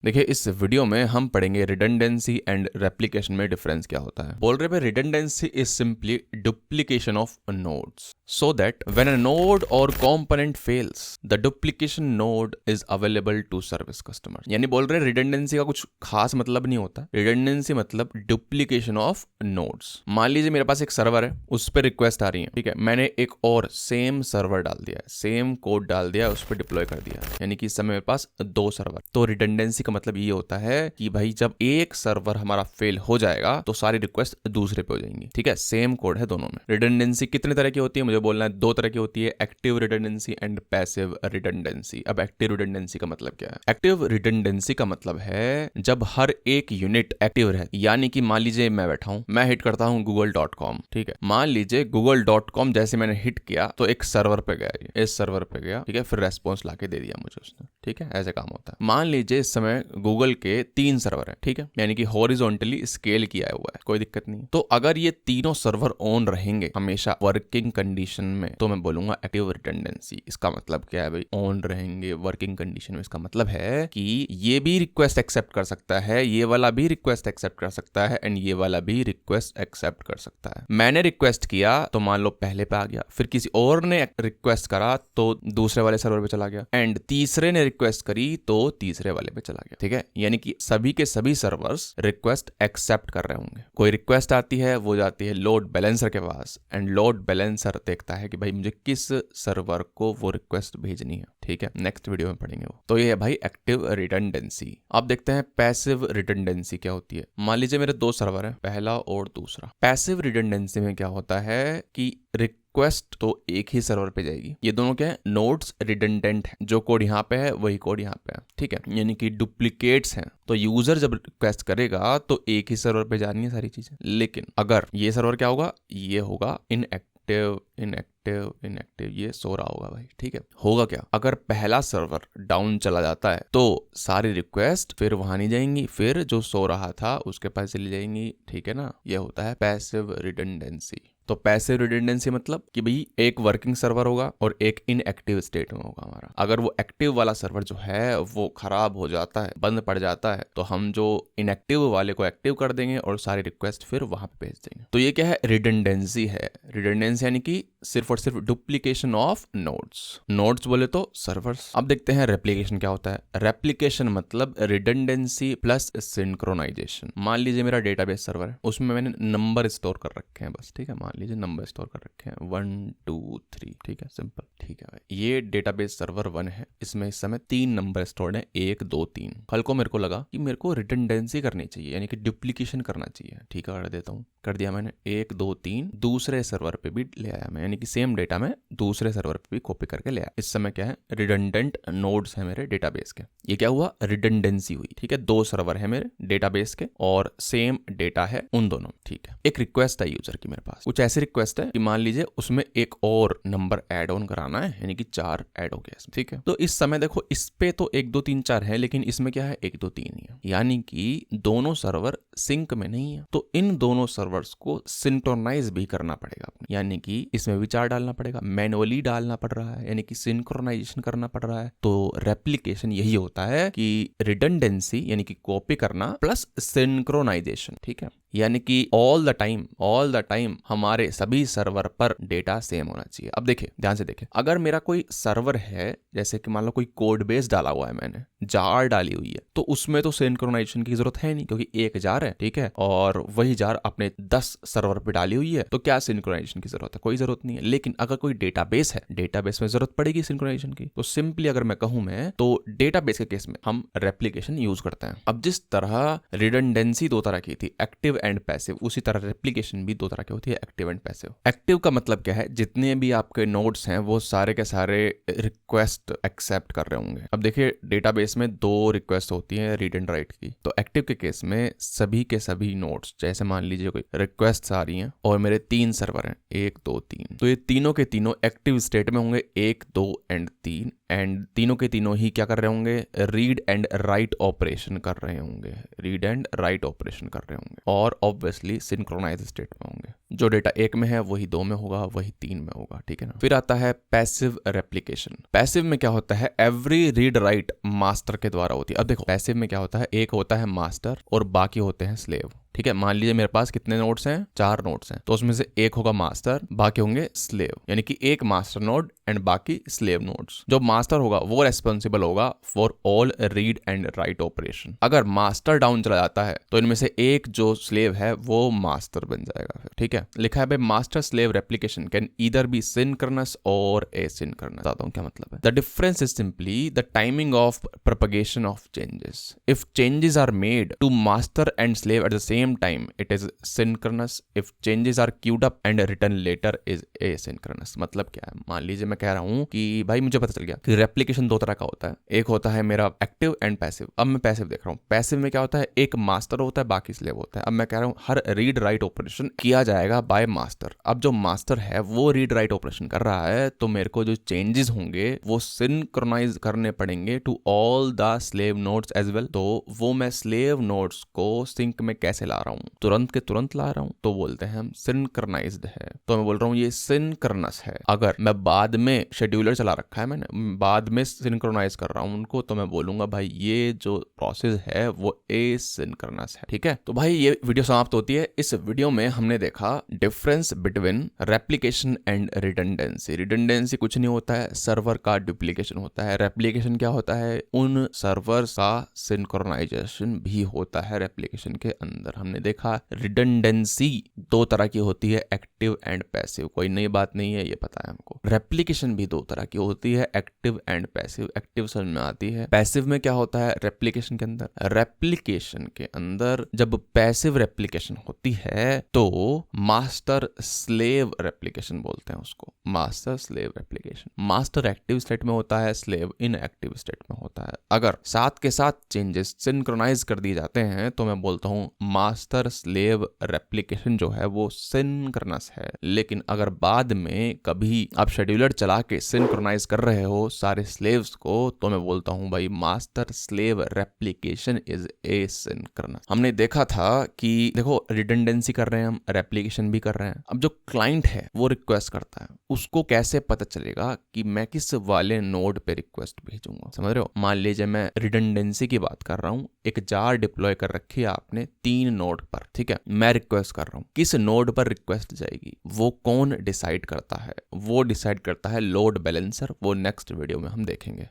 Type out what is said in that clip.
देखिए इस वीडियो में हम पढ़ेंगे रिडंडेंसी एंड रेप्लिकेशन में डिफरेंस क्या होता है। बोल रहे पे redundancy is simply duplication of nodes so that when a node or component fails the duplication node is available to service customers। यानी बोल रहे रिडंडेंसी का कुछ खास मतलब नहीं होता। रिडंडेंसी मतलब डुप्लीकेशन ऑफ नोड्स। मान लीजिए मेरे पास एक सर्वर है, उस पर रिक्वेस्ट आ रही है, ठीक है, मैंने एक और सेम सर्वर डाल दिया है, सेम कोड डाल दिया, उस पर डिप्लॉय कर दिया, यानी कि इस समय मेरे पास दो सर्वर। तो रिडंडेंसी का मतलब ये होता है कि भाई जब एक सर्वर हमारा फेल हो जाएगा तो सारी रिक्वेस्ट दूसरे पे हो जाएंगी, ठीक है, सेम कोड है दोनों में। रिडंडेंसी कितने तरह की होती है मुझे बोलना है, दो तरह की होती है, active redundancy and passive redundancy. अब एक्टिव रिडंडेंसी का मतलब क्या है? एक्टिव रिडंडेंसी का मतलब है जब हर एक यूनिट एक्टिव रहे, यानी कि मान लीजिए मैं बैठा हूं, मैं हिट करता हूं google.com, ठीक है, मान लीजिए google.com जैसे मैंने हिट किया तो एक सर्वर पे गया, ये इस सर्वर पे गया, ठीक है, फिर रेस्पॉन्स लाके दे दिया मुझे उसने, ठीक है, ऐसे काम होता है। मान लीजिए इस समय गूगल के 3 सर्वर है, ठीक है, यानी कि हॉरिजॉन्टली स्केल किया हुआ है, कोई दिक्कत नहीं। तो अगर ये तीनों सर्वर ऑन रहेंगे हमेशा वर्किंग कंडीशन में तो मैं बोलूंगा एक्टिव रिडंडेंसी। इसका मतलब क्या है भाई? ऑन रहेंगे वर्किंग कंडीशन में, इसका मतलब है कि ये भी रिक्वेस्ट एक्सेप्ट कर सकता है, ये वाला भी रिक्वेस्ट एक्सेप्ट कर सकता है, एंड ये वाला भी रिक्वेस्ट एक्सेप्ट कर सकता है। मैंने रिक्वेस्ट किया तो मान लो पहले पे आ गया, फिर किसी और ने रिक्वेस्ट करा तो दूसरे वाले सर्वर पे चला गया, एंड तीसरे ने रिक्वेस्ट करी तो तीसरे वाले पे चला गया, ठीक है, यानी कि सभी के सभी सर्वर्स रिक्वेस्ट एक्सेप्ट कर रहे होंगे। कोई रिक्वेस्ट आती है, वो जाती है लोड बैलेंसर के पास, एंड लोड बैलेंसर देखता है कि भाई मुझे किस सर्वर को वो रिक्वेस्ट भेजनी है, ठीक है, नेक्स्ट वीडियो में पढ़ेंगे वो। तो ये है भाई एक्टिव रिडंडेंसी। अब देखते हैं पैसिव रिडंडेंसी क्या होती है। मान लीजिए मेरे दो सर्वर है, पहला और दूसरा। पैसिव रिडंडेंसी में क्या होता है कि रिक्वेस्ट तो एक ही सर्वर पे जाएगी, ये दोनों क्या है, नोड्स रिडंडेंट है, जो कोड यहाँ पे है वही कोड यहाँ पे है, ठीक है, यानी कि डुप्लीकेट्स हैं। तो यूजर जब रिक्वेस्ट करेगा तो एक ही सर्वर पे जानी है सारी चीजें। लेकिन अगर ये सर्वर क्या होगा, ये होगा इनएक्टिव, ये सो रहा होगा भाई, ठीक है। होगा क्या, अगर पहला सर्वर डाउन चला जाता है तो सारी रिक्वेस्ट फिर वहां नहीं जाएंगी, फिर जो सो रहा था उसके पास चली जाएंगी, ठीक है ना। ये होता है पैसिव रिडंडेंसी। तो पैसिव रिडंडेंसी मतलब कि भाई एक वर्किंग सर्वर होगा और एक इनएक्टिव स्टेट में होगा हमारा। अगर वो एक्टिव वाला सर्वर जो है वो खराब हो जाता है, बंद पड़ जाता है, तो हम जो इनएक्टिव वाले को एक्टिव कर देंगे और सारी रिक्वेस्ट फिर वहां पे भेज देंगे। तो ये क्या है, रिडंडेंसी है। रिडंडेंसी यानी कि सिर्फ और सिर्फ डुप्लीकेशन ऑफ नोड्स बोले तो सर्वर्स। अब देखते हैं रेप्लिकेशन क्या होता है। रेप्लिकेशन मतलब रिडंडेंसी प्लस सिंक्रोनाइजेशन। मान लीजिए मेरा डेटाबेस सर्वर है, उसमें मैंने नंबर स्टोर कर रखे हैं, बस, ठीक है, मान लीजिए नंबर स्टोर कर रखे हैं 1 2 3, ठीक है, सिंपल, ठीक है भाई। ये डेटाबेस सर्वर 1 है, इसमें इस समय 3 नंबर स्टोर्ड है, 1 2 3। कल को मेरे को लगा कि मेरे को रिडंडेंसी करनी चाहिए, यानी कि डुप्लीकेशन करना चाहिए, ठीक है, कर देता हूँ, कर दिया मैंने 1 2 3, दूसरे सर्वर पे भी ले आया मैं, यानी कि सेम डेटा में दूसरे सर्वर पे भी कॉपी करके ले आया। इस समय क्या है, रिडंडेंट नोड्स है मेरे डेटाबेस के। ये क्या हुआ, रिडंडेंसी हुई, ठीक है, दो सर्वर है मेरे डेटाबेस के और सेम डेटा है उन दोनों, ठीक है। एक रिक्वेस्ट है यूजर की मेरे पास, कुछ ऐसी रिक्वेस्ट है कि मान लीजिए उसमें एक और नंबर ऐड ऑन कराना है, यानी कि 4 ऐड हो गया, ठीक है। तो इस समय देखो इस पे तो 1 2 3 4 है, लेकिन इसमें क्या है, 1 2 3 ही है, यानी कि दोनों सर्वर सिंक में नहीं है। तो इन दोनों सर्वर्स को सिंक्रोनाइज भी करना पड़ेगा, यानी कि इसमें भी 4 डालना पड़ेगा, मैनुअली डालना पड़ रहा है, यानी कि सिंक्रोनाइजेशन करना पड़ रहा है। तो रेप्लिकेशन यही होता है कि रिडंडेंसी यानी कि कॉपी करना प्लस सिंक्रोनाइजेशन, ठीक है, यानी कि ऑल द टाइम हमारे सभी सर्वर पर डेटा सेम होना चाहिए। अब देखिए, ध्यान से देखिए, अगर मेरा कोई सर्वर है, जैसे कि मान लो कोई कोड बेस डाला हुआ है मैंने, जार डाली हुई है, तो उसमें तो सिंक्रोनाइजेशन की जरूरत है नहीं, क्योंकि एक जार है, ठीक है, और वही जार अपने 10 सर्वर पे डाली हुई है, तो क्या सिंक्रोनाइजेशन की जरूरत है? कोई जरूरत नहीं है। लेकिन अगर कोई डेटाबेस है, डेटाबेस में जरूरत पड़ेगी सिंक्रोनाइजेशन की। तो सिंपली अगर मैं कहूं मैं, तो डेटाबेस के केस में हम रेप्लिकेशन यूज करते हैं। अब जिस तरह रिडंडेंसी 2 तरह की थी, एक्टिव एंड पैसिव, उसी तरह रेप्लिकेशन भी 2 तरह की होती है, एक्टिव एंड पैसिव। एक्टिव का मतलब क्या है, जितने भी आपके नोड्स हैं वो सारे के सारे रिक्वेस्ट एक्सेप्ट कर रहे होंगे। अब देखिए डेटाबेस में 2 रिक्वेस्ट होती है, रीड एंड राइट की। तो एक्टिव के केस में सभी के सभी नोड्स, जैसे मान लीजिए कोई रिक्वेस्ट आ रही हैं और मेरे 3 सर्वर हैं 1 2 3, तो ये तीनों के तीनों एक्टिव स्टेट में होंगे 1 2 एंड 3, एंड तीनों के तीनों ही क्या कर रहे होंगे, रीड एंड राइट ऑपरेशन कर रहे होंगे, रीड एंड राइट ऑपरेशन कर रहे होंगे, और ऑब्वियसली सिंक्रोनाइज स्टेट में होंगे। जो डेटा एक में है वही 2 में होगा, वही 3 में होगा, ठीक है ना। फिर आता है पैसिव रेप्लिकेशन। पैसिव में क्या होता है, एवरी रीड राइट मास्टर के द्वारा होती है। अब देखो पैसिव में क्या होता है, एक होता है मास्टर और बाकी होते हैं स्लेव, ठीक है। मान लीजिए मेरे पास कितने नोड्स हैं, 4 नोड्स हैं, तो उसमें से एक होगा मास्टर, बाकी होंगे स्लेव, यानी कि एक मास्टर नोड एंड बाकी स्लेव नोड्स। जो मास्टर होगा वो रेस्पॉन्सिबल होगा for all read and write operation. अगर मास्टर डाउन चला जाता है तो इनमें से एक जो स्लेव है वो मास्टर बन जाएगा फिर, ठीक है। लिखा है भाई master slave replication can either be synchronous और एसिंक्रोनस। बताता हूं क्या मतलब है। The difference is simply the timing of propagation of changes. If changes are made to master and slave at the same time it is synchronous. If changes are queued up and written later is asynchronous. मतलब क्या है, मान लीजिए मैं कह रहा हूं कि भाई मुझे पता चल गया कि रेप्लिकेशन 2 तरह का होता है, एक होता है मेरा एक्टिव एंड पैसिव। अब मैं पैसिव देख रहा हूं, पैसिव में क्या होता है, एक मास्टर होता है बाकी स्लेव होता है। अब मैं कह रहा हूं हर रीड राइट ऑपरेशन किया जाएगा बाय मास्टर। अब जो मास्टर है वो रीड राइट ऑपरेशन कर रहा है, तो मेरे को जो चेंजेस होंगे वो सिंक्रोनाइज करने पड़ेंगे to all the slave nodes as well. तो वो मैं स्लेव नोड्स को सिंक में कैसे ला रहा हूं, तुरंत के तुरंत ला रहा हूं, तो बोलते हैं हम सिंक्रोनाइज्ड है। तो मैं बोल रहा हूं ये सिंक्रोनस है। अगर मैं बाद में शेड्यूलर चला रखा है मैंने, बाद में सिंक्रोनाइज कर रहा हूं उनको, तो मैं बोलूंगा भाई ये जो प्रोसेस है वो एसिंक्रोनस है, ठीक है। तो भाई ये वीडियो समाप्त होती है। इस वीडियो में हमने देखा difference between replication and redundancy. Redundancy कुछ नहीं होता है, सर्वर का डुप्लीकेशन होता है। रेप्लिकेशन क्या होता है, उन सर्वर्स का सिंक्रोनाइजेशन भी होता है रेप्लिकेशन के अंदर। हमने देखा रिडंडेंसी 2 तरह की होती है, एक्टिव एंड पैसिव। कोई नई बात नहीं है, ये पता है हमको। रेप्लिकेशन भी 2 तरह की होती है, एक्टिव एंड पैसिव। एक्टिव समझ में आती है। पैसिव में क्या होता है रेप्लिकेशन के अंदर, रेप्लिकेशन के अंदर जब पैसिव रेप्लिकेशन होती है तो मास्टर स्लेव रेप्लिकेशन बोलते हैं उसको, master slave replication. Master active state में होता है, स्लेव इनएक्टिव स्टेट में होता है। अगर साथ के साथ चेंजेस सिंक्रोनाइज कर दिए जाते हैं तो मैं बोलता हूं मास्टर स्लेव रेप्लिकेशन जो है वो सिंक्रोनस है। लेकिन अगर बाद में कभी आप शेड्यूलर चला के सिंक्रोनाइज कर रहे हो सारे स्लेव्स को, तो मैं बोलता हूं भाई master slave replication is asynchronous. हमने देखा था कि देखो रिडंडेंसी कर रहे हैं हम, रेप्लिकेशन भी कर रहे हैं। अब जो क्लाइंट है वो रिक्वेस्ट करता है, उसको कैसे पता चलेगा कि मैं किस वाले नोड पे रिक्वेस्ट भेजूंगा, समझ रहे हो। मान लीजिए मैं रिडंडेंसी की बात कर रहा हूं, एक जार डिप्लॉय कर रखी है आपने 3 नोड पर, ठीक है। मैं रिक्वेस्ट कर रहा हूं, किस नोड पर रिक्वेस्ट जाएगी वो कौन डिसाइड करता है, वो डिसाइड करता है लोड बैलेंसर। वो नेक्स्ट वीडियो में हम देखेंगे।